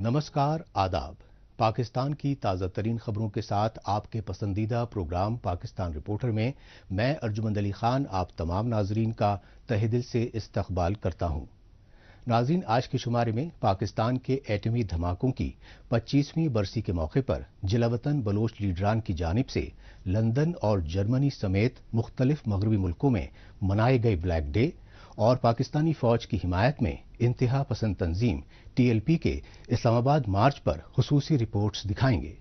नमस्कार, आदाब। पाकिस्तान की ताज़ा तरीन खबरों के साथ आपके पसंदीदा प्रोग्राम पाकिस्तान रिपोर्टर में मैं अर्जुमंद अली खान आप तमाम नाजरीन का तहे दिल से इस्तकबाल करता हूँ। नाज़रीन, आज के शुमारे में पाकिस्तान के एटमी धमाकों की 25वीं बरसी के मौके पर जिलावतन बलोच लीडरान की जानिब से लंदन और जर्मनी समेत मुख्तलिफ मगरबी मुल्कों में मनाए गए ब्लैक डे और पाकिस्तानी फौज की हिमायत में इंतहा पसंद तंजीम TLP के इस्लामाबाद मार्च पर खुसूसी रिपोर्ट्स दिखाएंगे।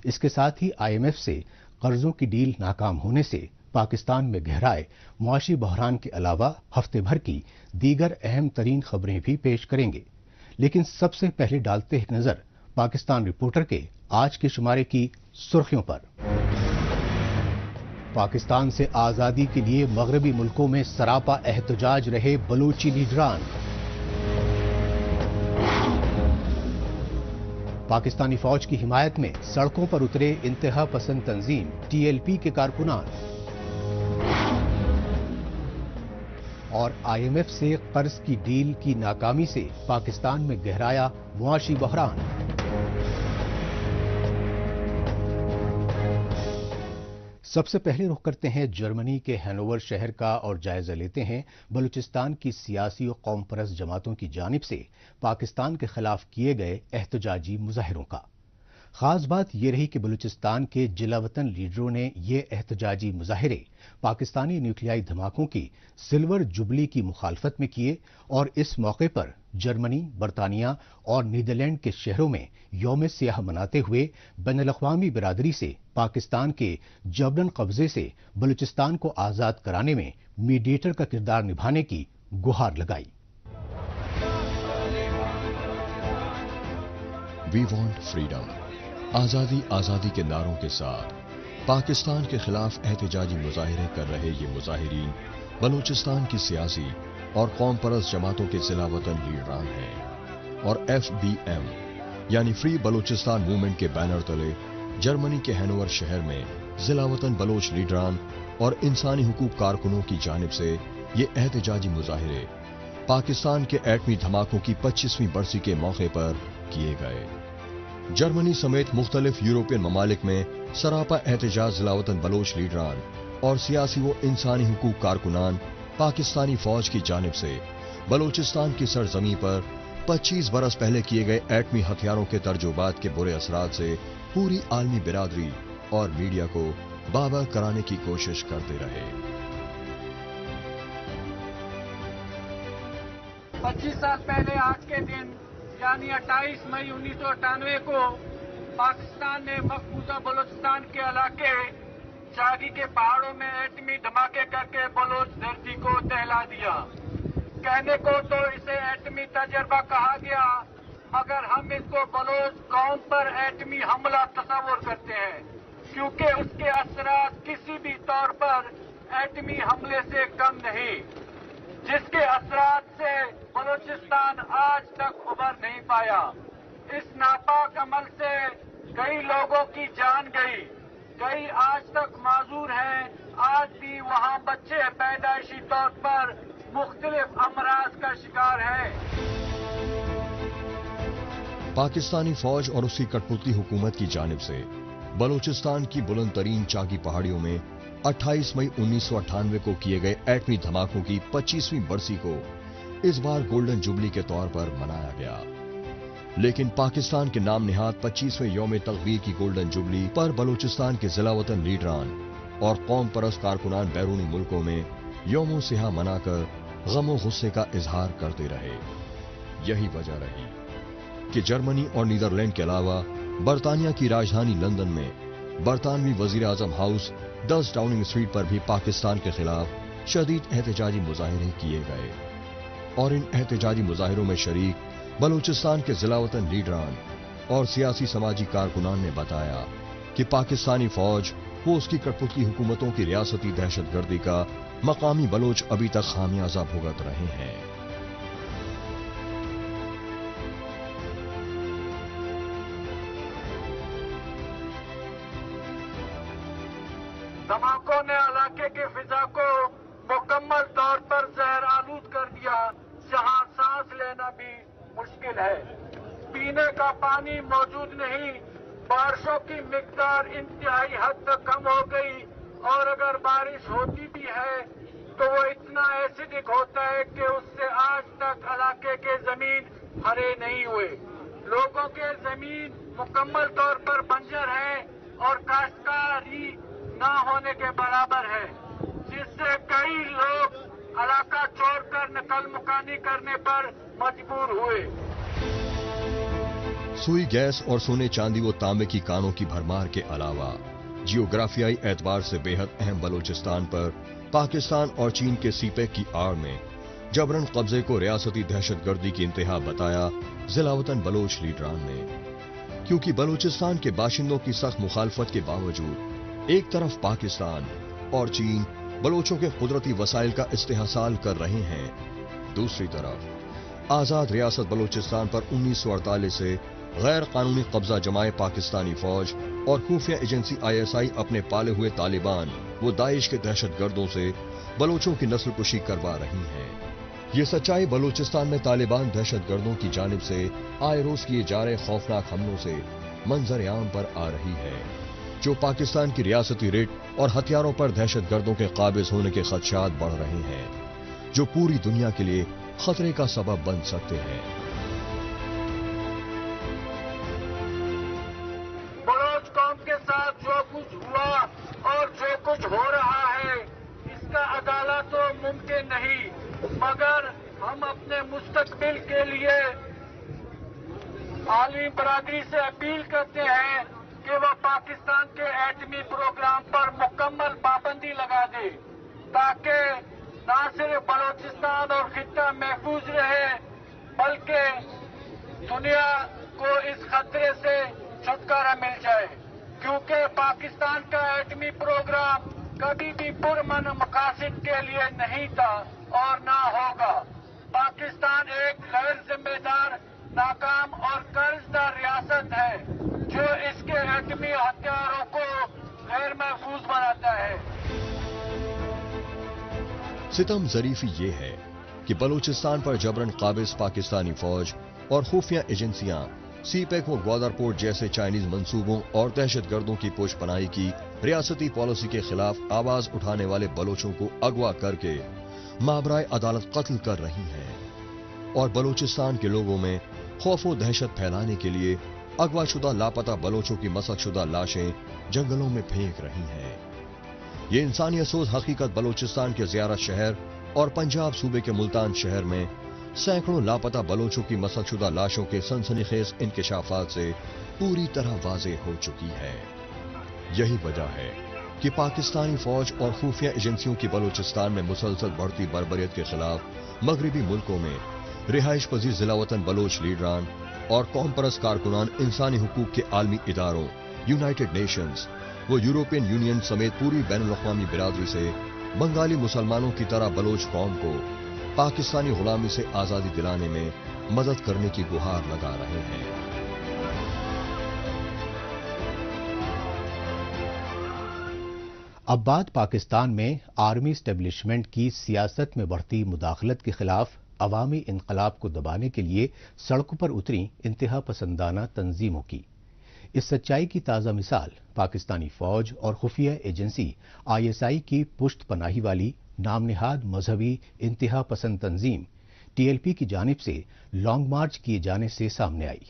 इसके साथ ही IMF से कर्जों की डील नाकाम होने से पाकिस्तान में गहराए मुआशी बहरान के अलावा हफ्ते भर की दीगर अहम तरीन खबरें भी पेश करेंगे। लेकिन सबसे पहले डालते हैं नजर पाकिस्तान रिपोर्टर के आज के शुमारे की सुर्खियों पर। पाकिस्तान से आजादी के लिए मगरबी मुल्कों में सरापा एहतजाज रहे बलूची लीडरान। पाकिस्तानी फौज की हिमायत में सड़कों पर उतरे इंतहा पसंद तंजीम TLP के कारकुनान। और IMF से कर्ज की डील की नाकामी से पाकिस्तान में गहराया मुआशी बहरान। सबसे पहले रुख करते हैं जर्मनी के हैनोवर शहर का और जायजा लेते हैं बलूचिस्तान की सियासी और कौम परस्त जमातों की जानिब से पाकिस्तान के खिलाफ किए गए एहतजाजी मुजाहिरों का। खास बात यह रही कि बलूचिस्तान के जिलावतन लीडरों ने ये एहतजाजी मुजाहिरे पाकिस्तानी न्यूक्लियाई धमाकों की सिल्वर जुबली की मुखालफत में किए और इस मौके पर जर्मनी, बरतानिया और नीदरलैंड के शहरों में यौम सियाह मनाते हुए बैनुल-अक़वामी बिरादरी से पाकिस्तान के जबरन कब्जे से बलूचिस्तान को आजाद कराने में मीडिएटर का किरदार निभाने की गुहार लगाई। वी वांट फ्रीडम, आजादी आजादी के नारों के साथ पाकिस्तान के खिलाफ एहतजाजी मुजाहिरे कर रहे ये मुजाहिरीन बलूचिस्तान की सियासी और कौम परस्त जमातों के जिला वतन लीडरान हैं और FBM यानी फ्री बलूचिस्तान मूवमेंट के बैनर तले जर्मनी के हैनोवर शहर में जिला वतन बलोच लीडरान और इंसानी हुकूक कारकुनों की जानिब से ये एहतजाजी मुजाहिरे पाकिस्तान के एटमी धमाकों की 25वीं बरसी के मौके पर किए गए। जर्मनी समेत मुख्तलिफ यूरोपियन ममालिक में सरापा एहतजाज जिलावतन बलोच लीडरान और सियासी व इंसानी हुकूक कारकुनान पाकिस्तानी फौज की जानिब से बलूचिस्तान की सरजमी पर 25 बरस पहले किए गए एटमी हथियारों के तर्जुबात के बुरे असरात से पूरी आलमी बिरादरी और मीडिया को बाबर कराने की कोशिश करते रहे। 25 साल पहले आज के दिन यानी 28 मई 1998 को पाकिस्तान ने मकबूजा बलूचिस्तान के इलाके जागी के पहाड़ों में एटमी धमाके करके बलोच धरती को दहला दिया। कहने को तो इसे एटमी तजर्बा कहा गया, मगर हम इसको बलोच कौम पर एटमी हमला तस्वुर करते हैं, क्योंकि उसके असरात किसी भी तौर पर एटमी हमले से कम नहीं, जिसके असरात से बलूचिस्तान आज तक उबर नहीं पाया। इस नापाक अमल से कई लोगों की जान गई, कई आज तक माजूर हैं, आज भी वहां बच्चे पैदाइशी तौर पर मुख्तलिफ अमराज का शिकार हैं। पाकिस्तानी फौज और उसकी कठपुतली हुकूमत की जानिब से बलूचिस्तान की बुलंद तरीन चागी पहाड़ियों में 28 मई 1998 को किए गए एटमी धमाकों की 25वीं बरसी को इस बार गोल्डन जुबली के तौर पर मनाया गया। लेकिन पाकिस्तान के नाम निहाद 25वें यौम तकबीर की गोल्डन जुबली पर बलूचिस्तान के जिला वतन लीडरान और कौम परस्त कारकुनान बैरूनी मुल्कों में यौम सियाह मनाकर गम गुस्से का इजहार करते रहे। यही वजह रही कि जर्मनी और नीदरलैंड के अलावा बरतानिया की राजधानी लंदन में बरतानवी वजीर आजम हाउस 10 डाउनिंग स्ट्रीट पर भी पाकिस्तान के खिलाफ शदीद एहतजाजी मुजाहिरे किए गए और इन एहतजाजी मुजाहिरों में शरीक बलूचिस्तान के जिला वतन लीडरान और सियासी समाजी कारकुनान ने बताया कि पाकिस्तानी फौज वो उसकी कठपुतली हुकूमतों की रियासती दहशतगर्दी का मकामी बलोच अभी तक खामियाजा भुगत रहे हैं। धमाकों ने इलाके की फिजा को मुकम्मल तौर पर जहर आलूद कर दिया, जहां सांस लेना भी मुश्किल है। پینے کا پانی موجود نہیں، بارشوں کی مقدار انتہائی حد تک کم ہو گئی، اور اگر بارش ہوتی بھی ہے تو وہ اتنا ایسیڈک ہوتا ہے کہ اس سے آج تک علاقے کے زمین ہرے نہیں ہوئے۔ لوگوں کے زمین مکمل طور پر بنجر ہے اور کاشتکاری نہ ہونے کے برابر ہے، جس سے کئی لوگ علاقہ چھوڑ کر نقل مکانی کرنے پر مجبور ہوئے۔ سوئی گیس اور سونے چاندی و تانبے کی کانوں کی بھرمار کے علاوہ جیوگرافیائی اعتبار سے بے حد اہم بلوچستان پر پاکستان اور چین کے سی پیک کی آڑ میں جبرن قبضے کو ریاستی دہشت گردی کی انتہا بتایا ضلع وطن بلوچ لیڈران نے، کیونکہ بلوچستان کے باشندوں کی سخت مخالفت کے باوجود ایک طرف پاکستان اور چین بلوچوں کے قدرتی وسائل کا استحصال کر رہے ہیں، دوسری طرف آزاد ریاست بلوچستان پر 1948 سے غیر قانونی قبضہ جمائے پاکستانی فوج اور خفیہ ایجنسی ISI اپنے پالے ہوئے طالبان وہ داعش کے دہشت گردوں سے بلوچوں کی نسل کشی کروا رہی ہیں۔ یہ سچائی بلوچستان میں طالبان دہشت گردوں کی جانب سے آئے روز کیے جا رہے خوفناک حملوں سے منظر عام پر آ رہی ہے، جو پاکستان کی ریاستی ریٹ اور ہتھیاروں پر دہشت گردوں کے قابض ہونے کے خدشات بڑھ رہے ہیں، جو پوری دنیا کے لیے خطرے کا سبب بن سکتے ہیں۔ بلوچ قوم کے ساتھ جو کچھ ہوا اور جو کچھ ہو رہا ہے اس کا عدالت تو ممکن نہیں، مگر ہم اپنے مستقبل کے لیے عالمی برادری سے اپیل کرتے ہیں کہ وہ پاکستان کے ایٹمی پروگرام پر مکمل پابندی لگا دے، تاکہ نہ صرف بلوچستان اور خطہ محفوظ رہے بلکہ دنیا کو اس خطرے سے چھٹکارا مل جائے، کیونکہ پاکستان کا ایٹمی پروگرام کبھی بھی پرامن مقاصد کے لیے نہیں تھا اور نہ ہوگا۔ پاکستان ایک غیر ذمہ دار، ناکام اور قرض دار ریاست ہے جو اس کے ایٹمی ہتھیاروں کو غیر محفوظ بناتا ہے۔ ستم ظریفی یہ ہے کہ بلوچستان پر جبرن قابض پاکستانی فوج اور خفیہ ایجنسیاں سی پیک و گوادر پورٹ جیسے چائنیز منصوبوں اور دہشت گردوں کی پوش پناہی کی ریاستی پالیسی کے خلاف آواز اٹھانے والے بلوچوں کو اغوا کر کے مابرائے عدالت قتل کر رہی ہیں، اور بلوچستان کے لوگوں میں خوف و دہشت پھیلانے کے لیے اغوا شدہ لاپتہ بلوچوں کی مسخ شدہ لاشیں جنگلوں میں پھینک رہی ہیں۔ یہ انسانیت سوز حقیقت بلوچستان کے زیارت شہر اور پنجاب صوبے کے ملتان شہر میں سینکڑوں لاپتہ بلوچوں کی مسخ شدہ لاشوں کے سنسنی خیز انکشافات سے پوری طرح واضح ہو چکی ہے۔ یہی وجہ ہے کہ پاکستانی فوج اور خفیہ ایجنسیوں کی بلوچستان میں مسلسل بڑھتی بربریت کے خلاف مغربی ملکوں میں رہائش پذیر ضلع وطن بلوچ لیڈران اور قوم پرست کارکنان انسانی حقوق کے عالمی اداروں، یونائٹڈ نیشنز وہ یورپین یونین سمیت پوری بین الاقوامی برادری سے بنگالی مسلمانوں کی طرح بلوچ قوم کو پاکستانی غلامی سے آزادی دلانے میں مدد کرنے کی گہار لگا رہے ہیں۔ اب بات پاکستان میں آرمی اسٹیبلشمنٹ کی سیاست میں بڑھتی مداخلت کے خلاف عوامی انقلاب کو دبانے کے لیے سڑکوں پر اتری انتہا پسندانہ تنظیموں کی۔ اس سچائی کی تازہ مثال پاکستانی فوج اور خفیہ ایجنسی ISI کی پشت پناہی والی نام نہاد مذہبی انتہا پسند تنظیم TLP کی جانب سے لانگ مارچ کیے جانے سے سامنے آئی۔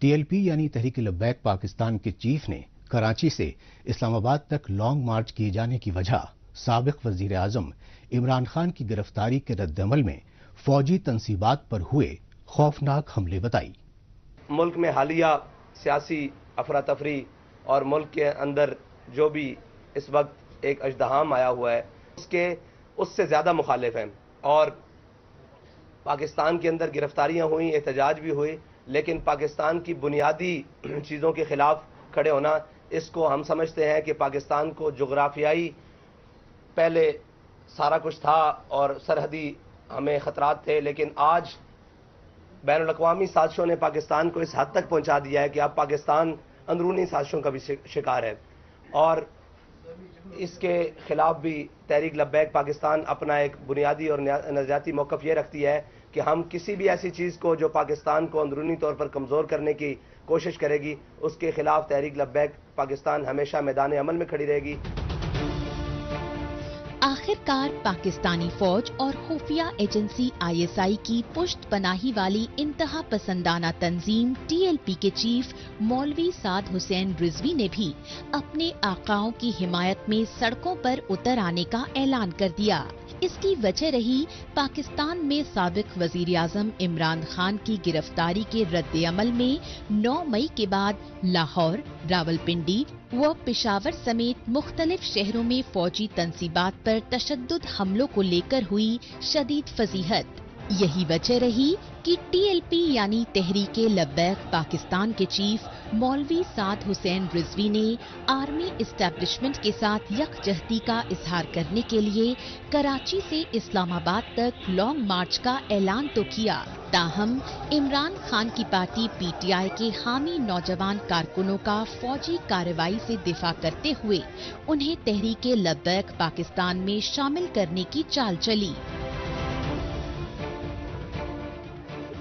TLP یعنی تحریک لبیک پاکستان کے چیف نے کراچی سے اسلام آباد تک لانگ مارچ کیے جانے کی وجہ سابق وزیر اعظم عمران خان کی گرفتاری کے رد عمل میں فوجی تنصیبات پر ہوئے خوفناک حملے بتائی۔ ملک میں حالیہ سیاسی افراتفری اور ملک کے اندر جو بھی اس وقت ایک اژدہام آیا ہوا ہے اس سے زیادہ مخالف ہیں، اور پاکستان کے اندر گرفتاریاں ہوئیں، احتجاج بھی ہوئے، لیکن پاکستان کی بنیادی چیزوں کے خلاف کھڑے ہونا، اس کو ہم سمجھتے ہیں کہ پاکستان کو جغرافیائی پہلے سارا کچھ تھا اور سرحدی ہمیں خطرات تھے، لیکن آج بین الاقوامی سازشوں نے پاکستان کو اس حد تک پہنچا دیا ہے کہ اب پاکستان اندرونی سازشوں کا بھی شکار ہے، اور اس کے خلاف بھی تحریک لبیک پاکستان اپنا ایک بنیادی اور نظریاتی موقف یہ رکھتی ہے کہ ہم کسی بھی ایسی چیز کو جو پاکستان کو اندرونی طور پر کمزور کرنے کی کوشش کرے گی اس کے خلاف تحریک لبیک پاکستان ہمیشہ میدان عمل میں کھڑی رہے گی۔ آخرکار پاکستانی فوج اور خفیہ ایجنسی ISI کی پشت پناہی والی انتہا پسندانہ تنظیم TLP کے چیف مولوی سعد حسین رضوی نے بھی اپنے آقاؤں کی حمایت میں سڑکوں پر اتر آنے کا اعلان کر دیا۔ اس کی وجہ رہی پاکستان میں سابق وزیر اعظم عمران خان کی گرفتاری کے رد عمل میں 9 مئی کے بعد لاہور، راولپنڈی و پشاور سمیت مختلف شہروں میں فوجی تنصیبات پر تشدد حملوں کو لے کر ہوئی شدید فضیحت۔ یہی وجہ رہی کہ TLP یعنی تحریک لبیک پاکستان کے چیف مولوی سعد حسین رضوی نے آرمی اسٹیبلشمنٹ کے ساتھ یکجہتی کا اظہار کرنے کے لیے کراچی سے اسلام آباد تک لانگ مارچ کا اعلان تو کیا، تاہم عمران خان کی پارٹی PTI کے حامی نوجوان کارکنوں کا فوجی کارروائی سے دفاع کرتے ہوئے انہیں تحریک لبیک پاکستان میں شامل کرنے کی چال چلی۔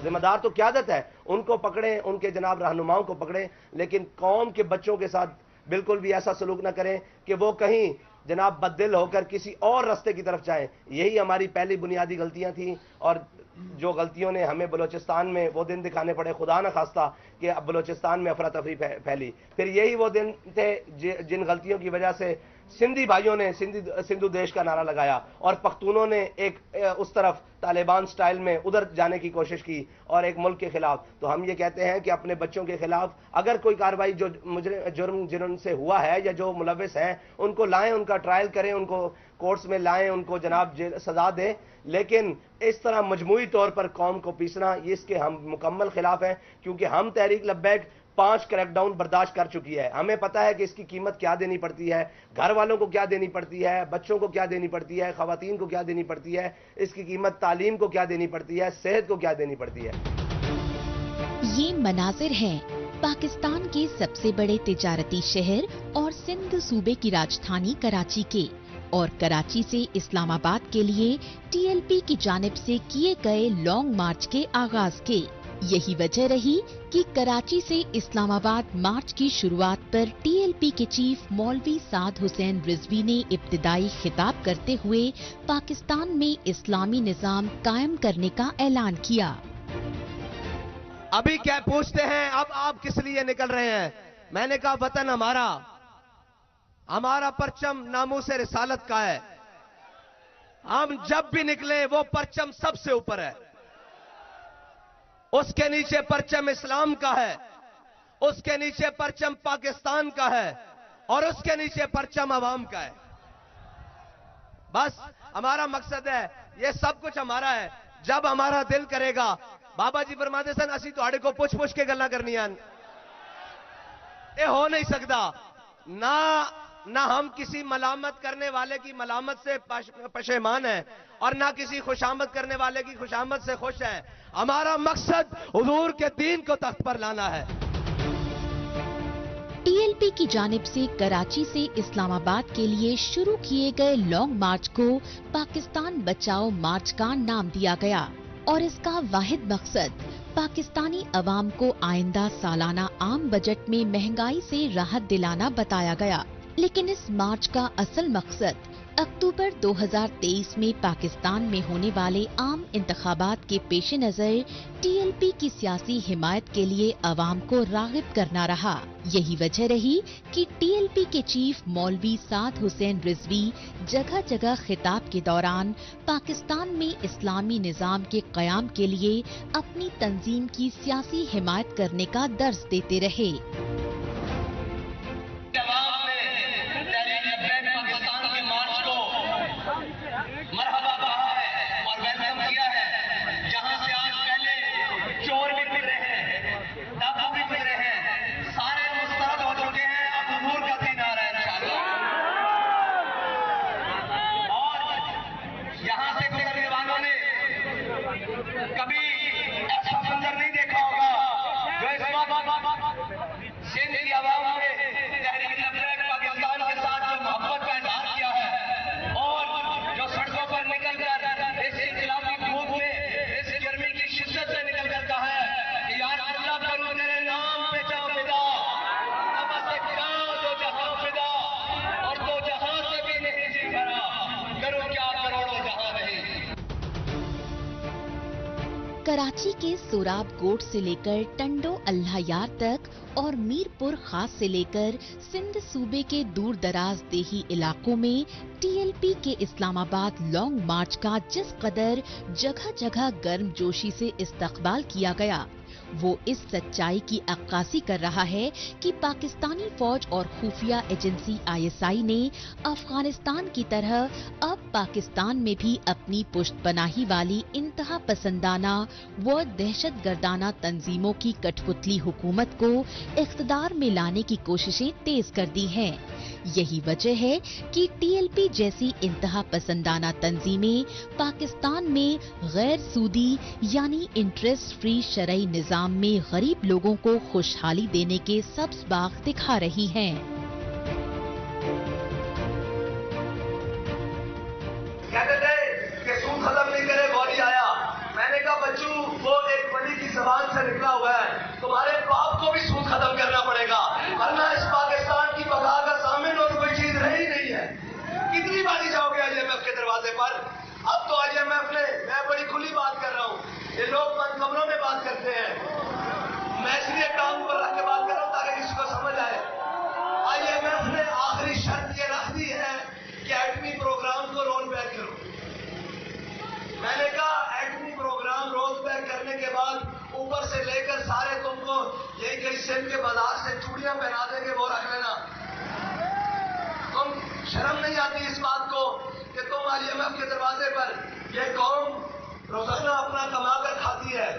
ذمہ دار تو قیادت ہے، ان کو پکڑیں، ان کے جناب رہنماؤں کو پکڑیں، لیکن قوم کے بچوں کے ساتھ بالکل بھی ایسا سلوک نہ کریں کہ وہ کہیں جناب بددل ہو کر کسی اور راستے کی طرف جائیں۔ یہی ہماری پہلی بنیادی غلطیاں تھیں، اور جو غلطیوں نے ہمیں بلوچستان میں وہ دن دکھانے پڑے، خدا نہ خواستہ کہ اب بلوچستان میں افراتفری پھیلی، پھر یہی وہ دن تھے جن غلطیوں کی وجہ سے سندھی بھائیوں نے سندھو دیش کا نعرہ لگایا اور پختونوں نے ایک اس طرف طالبان سٹائل میں ادھر جانے کی کوشش کی اور ایک ملک کے خلاف۔ تو ہم یہ کہتے ہیں کہ اپنے بچوں کے خلاف اگر کوئی کارروائی جو جرم جن سے ہوا ہے یا جو ملوث ہیں ان کو لائیں، ان کا ٹرائل کریں، ان کو کورٹس میں لائیں، ان کو جناب سزا دیں، لیکن اس طرح مجموعی طور پر قوم کو پیسنا یہ اس کے ہم مکمل خلاف ہیں، کیونکہ ہم تحریک لبیک 5 کریک ڈاؤن برداشت کر چکی ہے۔ ہمیں پتا ہے کہ اس کی قیمت کیا دینی پڑتی ہے، گھر والوں کو کیا دینی پڑتی ہے، بچوں کو کیا دینی پڑتی ہے، خواتین کو کیا دینی پڑتی ہے، اس کی قیمت تعلیم کو کیا دینی پڑتی ہے، صحت کو کیا دینی پڑتی ہے۔ یہ مناظر ہیں پاکستان کے سب سے بڑے تجارتی شہر اور سندھ صوبے کی راجدھانی کراچی کے، اور کراچی سے اسلام آباد کے لیے TLP کی جانب سے کیے گئے لانگ مارچ کے آغاز کے۔ یہی وجہ رہی کہ کراچی سے اسلام آباد مارچ کی شروعات پر TLP کے چیف مولوی سعد حسین رضوی نے ابتدائی خطاب کرتے ہوئے پاکستان میں اسلامی نظام قائم کرنے کا اعلان کیا۔ ابھی کیا پوچھتے ہیں اب آپ کس لیے نکل رہے ہیں؟ میں نے کہا وطن ہمارا پرچم ناموس رسالت کا ہے، ہم جب بھی نکلیں وہ پرچم سب سے اوپر ہے، اس کے نیچے پرچم اسلام کا ہے، اس کے نیچے پرچم پاکستان کا ہے، اور اس کے نیچے پرچم عوام کا ہے۔ بس ہمارا مقصد ہے، یہ سب کچھ ہمارا ہے۔ جب ہمارا دل کرے گا، بابا جی فرماتے سن اسی تو کو پوچھ کے گلا کرنی آن، یہ ہو نہیں سکتا۔ نہ ہم کسی ملامت کرنے والے کی ملامت سے پشیمان ہیں اور نہ کسی خوشامد کرنے والے کی خوشامد سے خوش ہیں۔ ہمارا مقصد حضور کے دین کو تخت پر لانا ہے۔ TLP کی جانب سے کراچی سے اسلام آباد کے لیے شروع کیے گئے لانگ مارچ کو پاکستان بچاؤ مارچ کا نام دیا گیا، اور اس کا واحد مقصد پاکستانی عوام کو آئندہ سالانہ عام بجٹ میں مہنگائی سے راحت دلانا بتایا گیا۔ لیکن اس مارچ کا اصل مقصد اکتوبر 2023 میں پاکستان میں ہونے والے عام انتخابات کے پیش نظر TLP کی سیاسی حمایت کے لیے عوام کو راغب کرنا رہا۔ یہی وجہ رہی کہ TLP کے چیف مولوی سعد حسین رضوی جگہ جگہ خطاب کے دوران پاکستان میں اسلامی نظام کے قیام کے لیے اپنی تنظیم کی سیاسی حمایت کرنے کا درس دیتے رہے۔ کبھی ایسا منظر نہیں دیکھا ہوگا جو اس وقت कराची के सोराब गोट से लेकर टंडो अल्लायार तक और मीरपुर खास से लेकर सिंध सूबे के दूर दराज देही इलाकों में टीएलपी के इस्लामाबाद लॉन्ग मार्च का जिस कदर जगह जगह गर्मजोशी से इस्तकबाल किया गया, वो इस सच्चाई की अक्कासी कर रहा है कि पाकिस्तानी फौज और खुफिया एजेंसी आईएसआई ने अफगानिस्तान की तरह अब पाकिस्तान में भी अपनी पुश्तपनाही वाली इंतहा पसंदाना व दहशतगर्दाना तंजीमों की कठपुतली हुकूमत को इख्तिदार में लाने की कोशिशें तेज कर दी हैं। यही वजह है कि टीएलपी जैसी इंतहा पसंदाना तंजीमें पाकिस्तान में गैर सूदी यानी इंटरेस्ट फ्री शरई निजाम में गरीब लोगों को खुशहाली देने के सब्ज बाग दिखा रही हैं। कहते थे कि सूद खत्म नहीं करे बॉडी आया। मैंने कहा बच्चू वो एक बड़ी की जबान से निकला हुआ है, तुम्हारे बाप को भी सूद खत्म करना पड़ेगा, वरना इस पाकिस्तान की बका का सामने और कोई चीज रही नहीं है। कितनी बारी जाओगे आईएमएफ के दरवाजे पर? अब तो आईएमएफ ने, मैं बड़ी खुली बात कर रहा हूँ, ये लोग बंद कमरों में बात करते हैं, मैं इसलिए काम पर रख के बात कर रहा हूँ ताकि किसी को समझ आए। आईएमएफ ने आखिरी शर्त ये रख दी है कि एटमी प्रोग्राम को रोल बैक करो। मैंने कहा एटमी प्रोग्राम रोल बैक करने के बाद ऊपर से लेकर सारे तुमको यही कहीं सिंध के बाजार से चूड़ियां पहना देंगे, वो रख लेना। तुम शर्म नहीं आती इस बात को कि तुम आईएमएफ के दरवाजे पर, ये कौम रोजाना अपना कमा कर खाती है।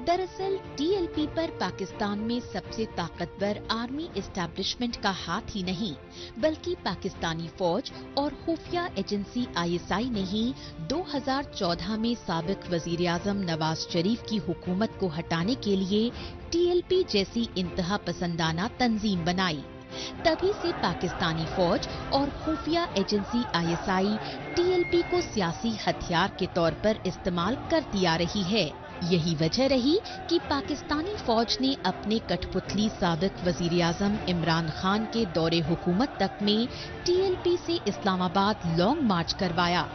दरअसल टीएलपी पर पाकिस्तान में सबसे ताकतवर आर्मी एस्टैब्लिशमेंट का हाथ ही नहीं, बल्कि पाकिस्तानी फौज और खुफिया एजेंसी आईएसआई ने ही 2014 में साबिक वजीर-ए-आज़म नवाज शरीफ की हुकूमत को हटाने के लिए टीएलपी जैसी इंतहा पसंदाना तंजीम बनाई। तभी से पाकिस्तानी फौज और खुफिया एजेंसी आईएसआई टीएलपी को सियासी हथियार के तौर पर इस्तेमाल करती आ रही है। यही वजह रही कि पाकिस्तानी फौज ने अपने कठपुतली साबिक वजीर-ए-आज़म इमरान खान के दौरे हुकूमत तक में टीएलपी से इस्लामाबाद लॉन्ग मार्च करवाया।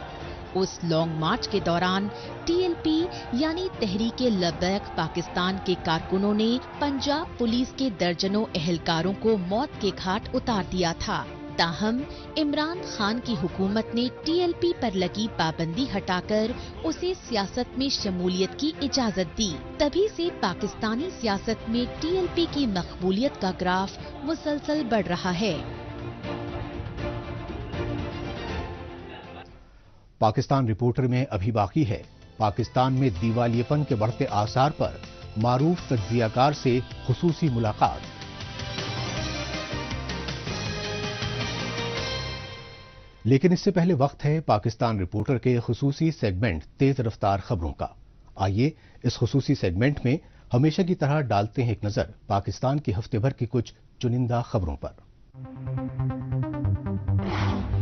उस लॉन्ग मार्च के दौरान टीएलपी यानी तहरीक-ए-लब्बैक पाकिस्तान के कारकुनों ने पंजाब पुलिस के दर्जनों एहलकारों को मौत के घाट उतार दिया था। ताहम इमरान खान की हुकूमत ने टीएलपी पर लगी पाबंदी हटाकर उसे सियासत में शमूलियत की इजाजत दी। तभी से पाकिस्तानी सियासत में टीएलपी की मकबूलियत का ग्राफ मुसलसल बढ़ रहा है। पाकिस्तान रिपोर्टर में अभी बाकी है पाकिस्तान में दिवालियेपन के बढ़ते आसार पर मारूफ तज्जियाकार से खुसूसी मुलाकात। लेकिन इससे पहले वक्त है पाकिस्तान रिपोर्टर के खुसूसी सेगमेंट तेज रफ्तार खबरों का। आइए इस खुसूसी सेगमेंट में हमेशा की तरह डालते हैं एक नजर पाकिस्तान की हफ्ते भर की कुछ चुनिंदा खबरों पर।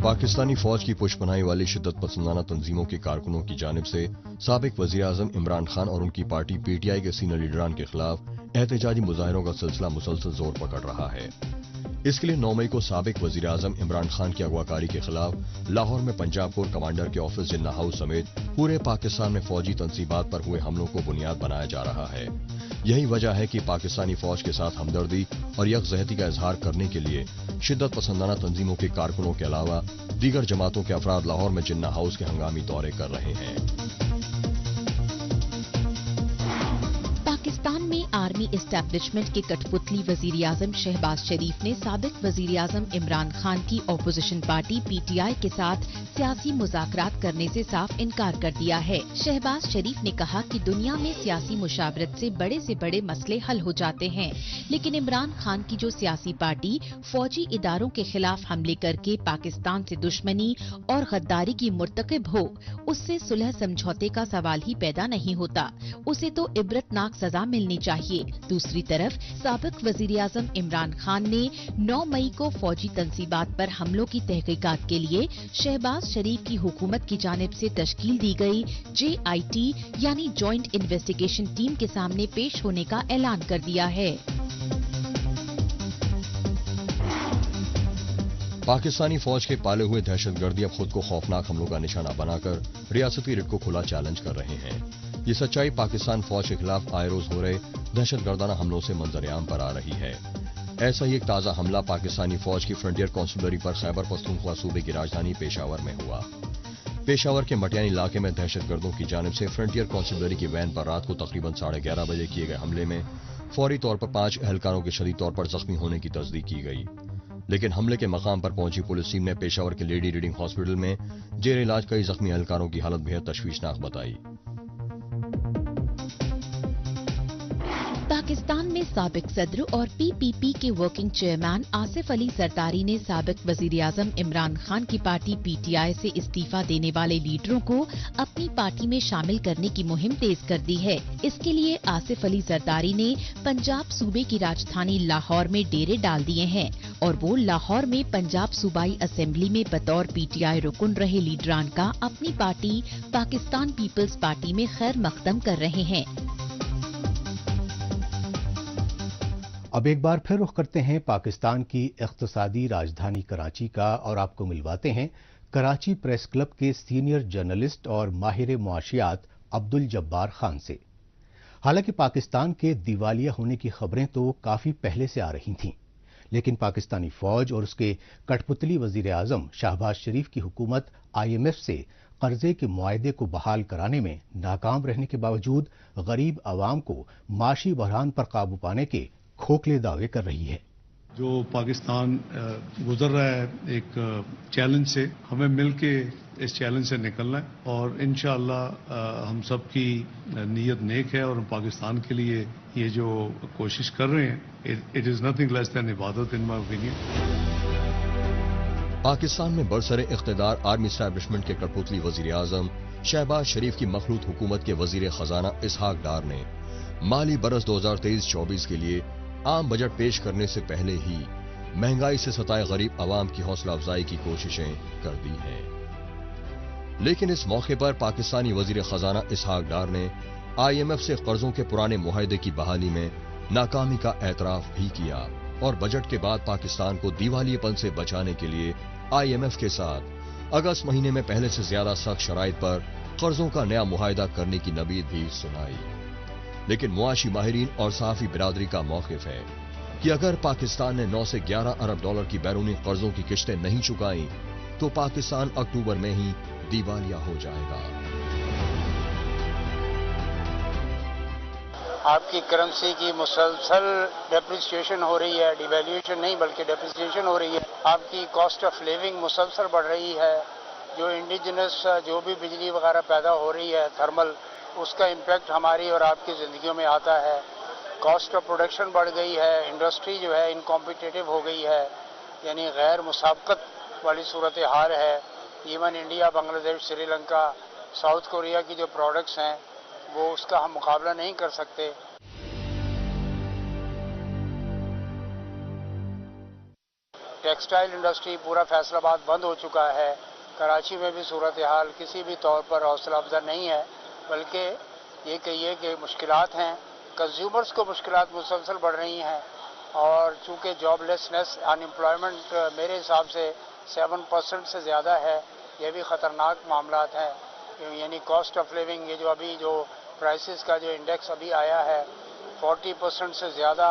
पाकिस्तानी फौज की पुष्पनाही वाली शिद्दत पसंदाना तंजीमों के कारकुनों की जानिब से साबिक वजीर-ए-आज़म इमरान खान और उनकी पार्टी पीटीआई के सीनियर लीडरान के खिलाफ एहतजाजी मुजाहिरों का सिलसिला मुसलसल जोर पकड़ रहा है। इसके लिए 9 मई को साबिक वजीर-ए-आज़म इमरान खान की अगवाकारी के खिलाफ लाहौर में पंजाब कोर कमांडर के ऑफिस जिन्ना हाउस समेत पूरे पाकिस्तान में फौजी तंसीबात पर हुए हमलों को बुनियाद बनाया जा रहा है। यही वजह है कि पाकिस्तानी फौज के साथ हमदर्दी और यकजहती का इजहार करने के लिए शिद्दत पसंदाना तंजीमों के कारकुनों के अलावा दीगर जमातों के अफराद लाहौर में जिन्ना हाउस के हंगामी दौरे कर रहे हैं। पाकिस्तान में आर्मी एस्टैब्लिशमेंट के कठपुतली वजीर-ए-आज़म शहबाज शरीफ ने साबिक वजीर-ए-आज़म इमरान खान की ऑपोजिशन पार्टी पीटीआई के साथ सियासी मुज़ाकरात करने से साफ इनकार कर दिया है। शहबाज शरीफ ने कहा कि दुनिया में सियासी मुशावरत से बड़े मसले हल हो जाते हैं, लेकिन इमरान खान की जो सियासी पार्टी फौजी इदारों के खिलाफ हमले करके पाकिस्तान से दुश्मनी और गद्दारी की मुर्तकिब हो, उससे सुलह समझौते का सवाल ही पैदा नहीं होता। उसे तो इबरतनाक सजा मिलनी चाहिए। दूसरी तरफ साबिक वजीर-ए-आज़म इमरान खान ने 9 मई को फौजी तंसीबात पर हमलों की तहकीकात के लिए शहबाज शरीफ की हुकूमत की जानिब से तश्कील दी गई JIT यानी जॉइंट इन्वेस्टिगेशन टीम के सामने पेश होने का ऐलान कर दिया है। पाकिस्तानी फौज के पाले हुए दहशतगर्दी अब खुद को खौफनाक हमलों का निशाना बनाकर रियासती रिट को खुला चैलेंज कर रहे हैं। ये सच्चाई पाकिस्तान फौज के खिलाफ आए रोज हो रहे दहशतगर्दाना हमलों से मंजर-ए-आम पर आ रही है। ऐसा ही एक ताजा हमला पाकिस्तानी फौज की फ्रंटियर कांस्टेबलरी पर खैबर पख्तूनख्वा सूबे की राजधानी पेशावर में हुआ। पेशावर के मटियानी इलाके में दहशतगर्दों की जानिब से फ्रंटियर कांस्टेबलरी की वैन पर रात को तकरीबन 11:30 बजे किए गए हमले में फौरी तौर पर 5 एहलकारों के शदीद तौर पर जख्मी होने की तस्दीक की गई। लेकिन हमले के मकाम पर पहुंची पुलिस टीम ने पेशावर के लेडी रीडिंग हॉस्पिटल में जेर इलाज कई जख्मी एहलकारों की हालत बेहद तशवीशनाक बताई। पाकिस्तान में साबिक सदर और पीपीपी के वर्किंग चेयरमैन आसिफ अली जरदारी ने साबिक वजीर-ए-आज़म इमरान खान की पार्टी पीटीआई से इस्तीफा देने वाले लीडरों को अपनी पार्टी में शामिल करने की मुहिम तेज कर दी है। इसके लिए आसिफ अली जरदारी ने पंजाब सूबे की राजधानी लाहौर में डेरे डाल दिए हैं और वो लाहौर में पंजाब सूबाई असेंबली में बतौर पीटीआई रुकन रहे लीडरान का अपनी पार्टी पाकिस्तान पीपल्स पार्टी में खैर मकदम कर रहे हैं। अब एक बार फिर रुख करते हैं पाकिस्तान की इख्तिसादी राजधानी कराची का और आपको मिलवाते हैं कराची प्रेस क्लब के सीनियर जर्नलिस्ट और माहिर मुआशियात अब्दुल जब्बार खान से। हालांकि पाकिस्तान के दिवालिया होने की खबरें तो काफी पहले से आ रही थीं, लेकिन पाकिस्तानी फौज और उसके कठपुतली वजीर-ए-आज़म शहबाज शरीफ की हुकूमत IMF से कर्जे के मुआहदे को बहाल कराने में नाकाम रहने के बावजूद गरीब आवाम को माशी बहरान पर काबू पाने के खोखले दावे कर रही है। जो पाकिस्तान गुजर रहा है एक चैलेंज से, हमें मिलके इस चैलेंज से निकलना है और इंशाअल्लाह हम सब की नीयत नेक है और हम पाकिस्तान के लिए ये जो कोशिश कर रहे हैं it is nothing less than इबादत इन माय ओपिनियन। पाकिस्तान में बरसरे इख्तिदार आर्मी एस्टैब्लिशमेंट के कठपुतली वजीर-ए-आज़म शहबाज शरीफ की मखलूत हुकूमत के वजीर खजाना इसहाक डार ने माली बरस 2023-24 के लिए आम बजट पेश करने से पहले ही महंगाई से सताए गरीब आवाम की हौसला अफजाई की कोशिशें कर दी हैं। लेकिन इस मौके पर पाकिस्तानी वजीर खजाना इसहाक डार ने IMF से कर्जों के पुराने मुआहदे की बहाली में नाकामी का एतराफ भी किया और बजट के बाद पाकिस्तान को दिवालियेपन से बचाने के लिए IMF के साथ अगस्त महीने में पहले से ज्यादा सख्त शराइत पर कर्जों का नया मुआहदा करने की नबीद भी सुनाई। लेकिन मुआशी माहिरीन और सहाफी बिरादरी का मौकिफ है कि अगर पाकिस्तान ने 9 से 11 अरब डॉलर की बैरूनी कर्जों की किश्तें नहीं चुकाई तो पाकिस्तान अक्टूबर में ही दिवालिया हो जाएगा। आपकी करेंसी की मुसलसल डेप्रिसिएशन हो रही है, डिवैल्यूएशन नहीं बल्कि डेप्रिसिएशन हो रही है। आपकी कॉस्ट ऑफ लिविंग मुसलसल बढ़ रही है। जो इंडिजिनस जो भी बिजली वगैरह पैदा हो रही है थर्मल, उसका इम्पैक्ट हमारी और आपकी ज़िंदगियों में आता है। कॉस्ट ऑफ प्रोडक्शन बढ़ गई है, इंडस्ट्री जो है इनकॉम्पिटिटिव हो गई है, यानी गैर मुसाबकत वाली सूरत हाल है। Even India, Bangladesh, Sri Lanka, south Korea की जो प्रोडक्ट्स हैं वो उसका हम मुकाबला नहीं कर सकते। टेक्सटाइल इंडस्ट्री पूरा फैसलाबाद बंद हो चुका है। कराची में भी सूरत हाल किसी भी तौर पर हौसला अफजा नहीं है, बल्कि ये कहिए कि मुश्किलात हैं। कंज्यूमर्स को मुश्किलात मुसलसल बढ़ रही हैं और चूँकि जॉबलेसनेस, अनएम्प्लॉयमेंट मेरे हिसाब से 7% से ज़्यादा है, ये भी ख़तरनाक मामलात हैं। यानी कॉस्ट ऑफ लिविंग, ये जो अभी जो प्राइसेस का जो इंडेक्स अभी आया है 40% से ज़्यादा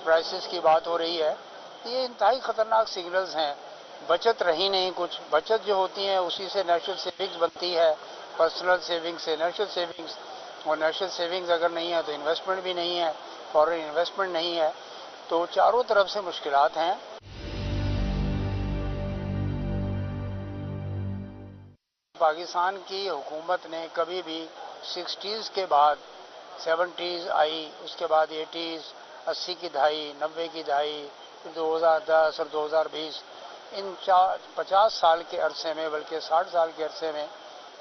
प्राइसेस की बात हो रही है। ये इंतहाई ख़तरनाक सिग्नल्स हैं। बचत रही नहीं कुछ। बचत जो होती है उसी से नेशनल सेविंग्स बनती है, पर्सनल सेविंग्स से नेशनल सेविंग्स, और नेशनल सेविंग्स अगर नहीं है तो इन्वेस्टमेंट भी नहीं है, फॉरेन इन्वेस्टमेंट नहीं है, तो चारों तरफ से मुश्किलात हैं। पाकिस्तान की हुकूमत ने कभी भी 60s के बाद 70s आई, उसके बाद 80s, 80 की दहाई, 90 की दहाई, 2010 और 2020, इन 50 साल के अरसे में, बल्कि 60 साल के अरसे में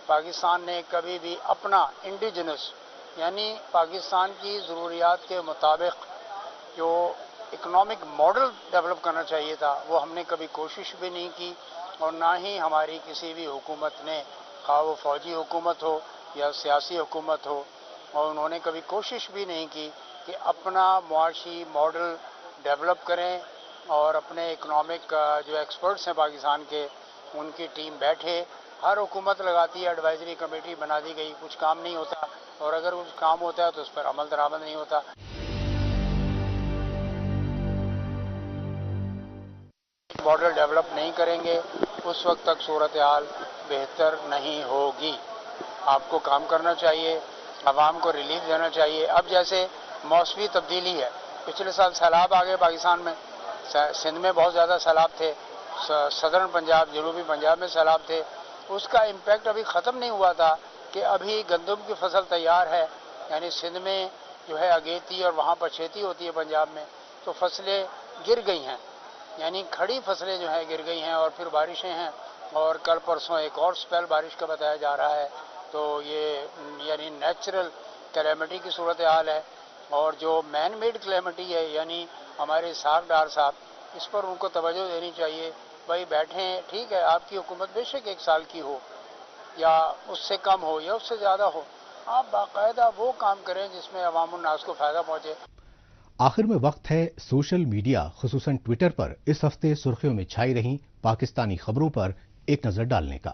पाकिस्तान ने कभी भी अपना इंडिजिनस यानी पाकिस्तान की ज़रूरियात के मुताबिक जो इकोनॉमिक मॉडल डेवलप करना चाहिए था वो हमने कभी कोशिश भी नहीं की, और ना ही हमारी किसी भी हुकूमत ने, खा वो फौजी हुकूमत हो या सियासी हुकूमत हो, और उन्होंने कभी कोशिश भी नहीं की कि अपना मुआशी मॉडल डेवलप करें اور اپنے اکنامک جو ایکسپرٹس ہیں پاکستان کے ان کی ٹیم بیٹھے. ہر حکومت لگاتی ہے ایڈوائزری کمیٹی بنا دی گئی, کچھ کام نہیں ہوتا, اور اگر کچھ کام ہوتا ہے تو اس پر عمل درآمد نہیں ہوتا. ماڈل ڈیولپ نہیں کریں گے اس وقت تک صورتحال بہتر نہیں ہوگی. آپ کو کام کرنا چاہیے, عوام کو ریلیف دینا چاہیے. اب جیسے موسمی تبدیلی ہے, پچھلے سال سیلاب آ گئے پاکستان میں, سندھ میں بہت زیادہ سیلاب تھے, صدرن پنجاب جنوبی پنجاب میں سیلاب تھے. اس کا امپیکٹ ابھی ختم نہیں ہوا تھا کہ ابھی گندم کی فصل تیار ہے, یعنی سندھ میں جو ہے اگیتی اور وہاں پچھیتی ہوتی ہے پنجاب میں, تو فصلیں گر گئی ہیں, یعنی کھڑی فصلیں جو ہیں گر گئی ہیں. اور پھر بارشیں ہیں, اور کل پرسوں ایک اور سپیل بارش کا بتایا جا رہا ہے. تو یہ یعنی نیچرل کلیمٹی کی صورتحال ہے. اور جو مین میڈ کلیمٹی ہے یعنی ہمارے صاحب ڈار صاحب, اس پر ان کو توجہ دینی چاہیے. بھائی بیٹھیں, ٹھیک ہے آپ کی حکومت بے شک 1 سال کی ہو یا اس سے کم ہو یا اس سے زیادہ ہو, آپ باقاعدہ وہ کام کریں جس میں عوام الناس کو فائدہ پہنچے. آخر میں وقت ہے سوشل میڈیا خصوصاً ٹویٹر پر اس ہفتے سرخیوں میں چھائی رہیں پاکستانی خبروں پر ایک نظر ڈالنے کا.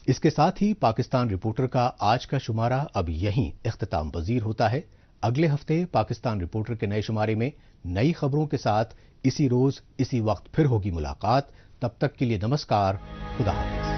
اس کے ساتھ ہی پاکستان رپورٹر کا آج کا شمارہ اب یہیں اختتام پذیر ہوتا ہے. اگلے ہفتے پاکستان رپورٹر کے نئے شمارے میں نئی خبروں کے ساتھ اسی روز اسی وقت پھر ہوگی ملاقات. تب تک کے لیے نمسکار, خدا حافظ.